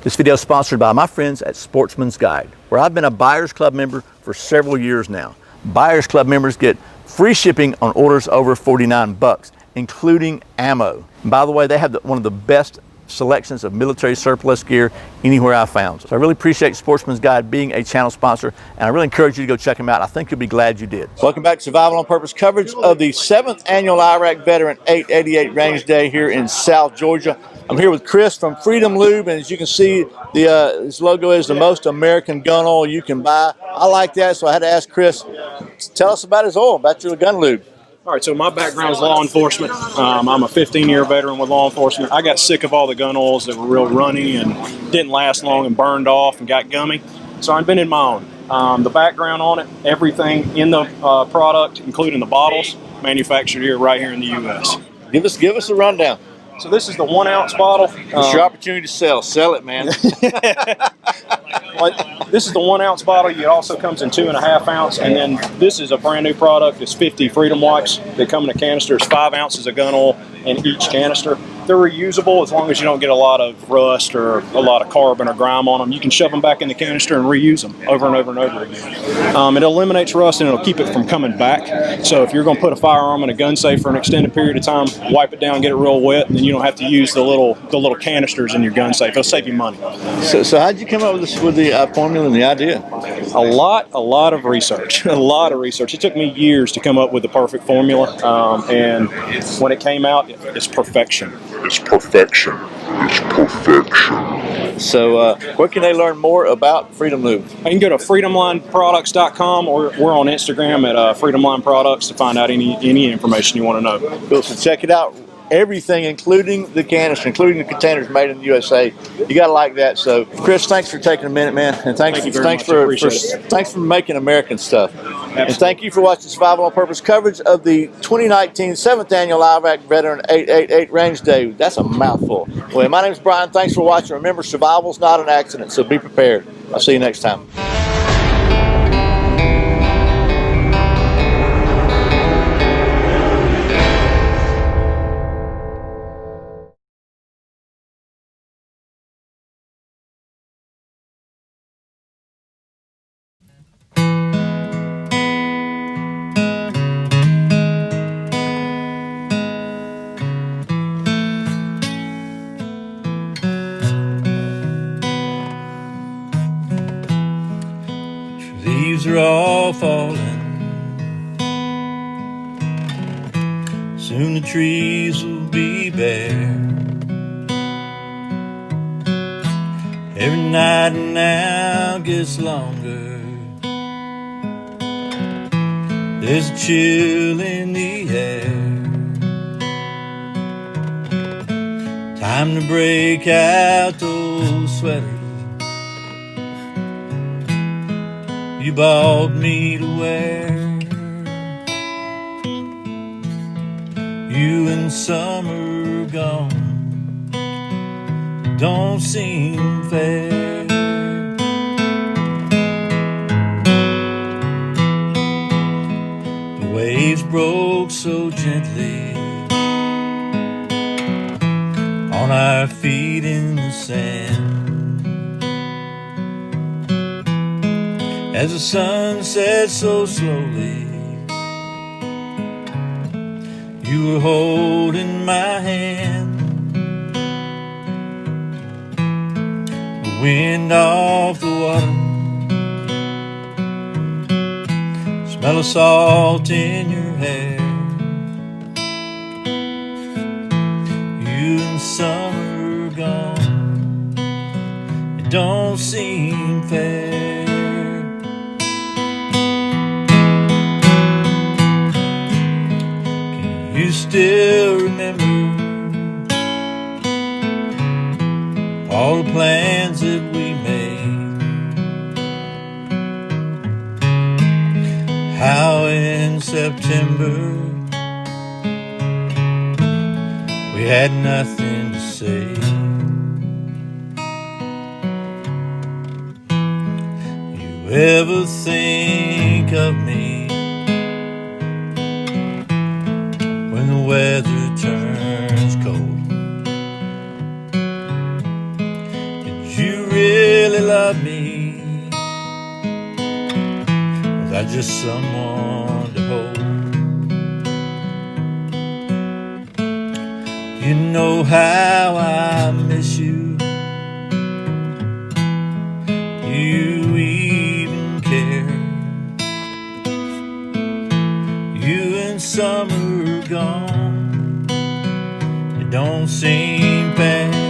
This video is sponsored by my friends at Sportsman's Guide, where I've been a Buyers Club member for several years now. Buyers Club members get free shipping on orders over $49, including ammo. And by the way, they have one of the best selections of military surplus gear anywhere I've found. So I really appreciate Sportsman's Guide being a channel sponsor, and I really encourage you to go check them out. I think you'll be glad you did. Welcome back to Survival on Purpose coverage of the 7th Annual Iraq Veteran 888 Range Day here in South Georgia. I'm here with Chris from Freedom Lube, and as you can see, his logo is the most American gun oil you can buy. I like that, so I had to ask Chris, tell us about his oil, about your gun lube. All right, so my background is law enforcement. I'm a 15-year veteran with law enforcement. I got sick of all the gun oils that were real runny and didn't last long and burned off and got gummy. So I invented my own. The background on it, everything in the product, including the bottles, manufactured here right here in the U.S. Give us a rundown. So this is the 1 ounce bottle. It's your opportunity to sell. Sell it, man. This is the 1 ounce bottle. It also comes in 2.5 ounce, and then this is a brand new product. It's 50 Freedom Wipes. They come in a canister. It's 5 ounces of gun oil in each canister. They're reusable as long as you don't get a lot of rust or a lot of carbon or grime on them. You can shove them back in the canister and reuse them over and over and over again. It eliminates rust and it'll keep it from coming back. So if you're going to put a firearm in a gun safe for an extended period of time, wipe it down, get it real wet, and then you don't have to use the little canisters in your gun safe. It'll save you money. So how'd you come up with the formula and the idea? A lot of research. A lot of research. It took me years to come up with the perfect formula, and when it came out, it's perfection. It's perfection. It's perfection. So where can they learn more about Freedom Lube? You can go to freedomlineproducts.com, or we're on Instagram at Freedom Line Products to find out any information you want to know. Cool. So check it out. Everything, including the canister, including the containers made in the USA. You got to like that. So, Chris, thanks for taking a minute, man, and thanks for making American stuff. Absolutely. And thank you for watching Survival on Purpose coverage of the 2019 7th Annual Iraq Veteran 888 Range Day. That's a mouthful. Well, my name is Bryan. Thanks for watching. Remember, survival's not an accident, so be prepared. I'll see you next time. Leaves are all falling. Soon the trees will be bare. Every night now gets longer. There's a chill in the air. Time to break out those sweaters you bought me to wear. You and summer gone don't seem fair. The waves broke so gently on our feet in the sand. As the sun sets so slowly, you were holding my hand. The wind off the water, smell of salt in your hair. You and summer gone, it don't seem fair. You still remember all the plans that we made, how in September we had nothing to say. You ever think of me when the weather turns cold? Did you just someone to hold. You know how I miss you. You even care. You and summer gone, it don't seem fair.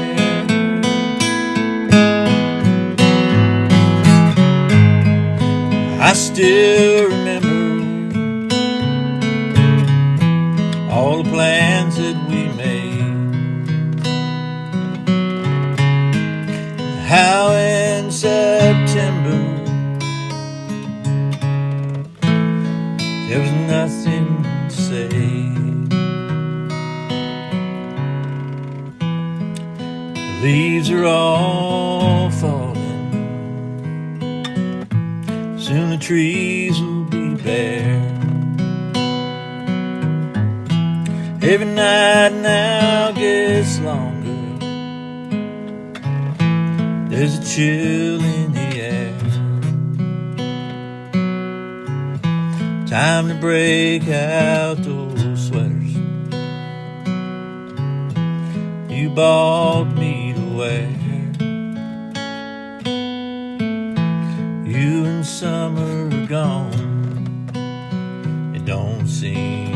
I still remember all the plans that we made, how in September there was nothing to say. The leaves are all falling, soon the trees will be bare. Every night now gets longer, there's a chill in the air. Time to break out those sweaters you bought me to wear. You and summer are gone, it don't seem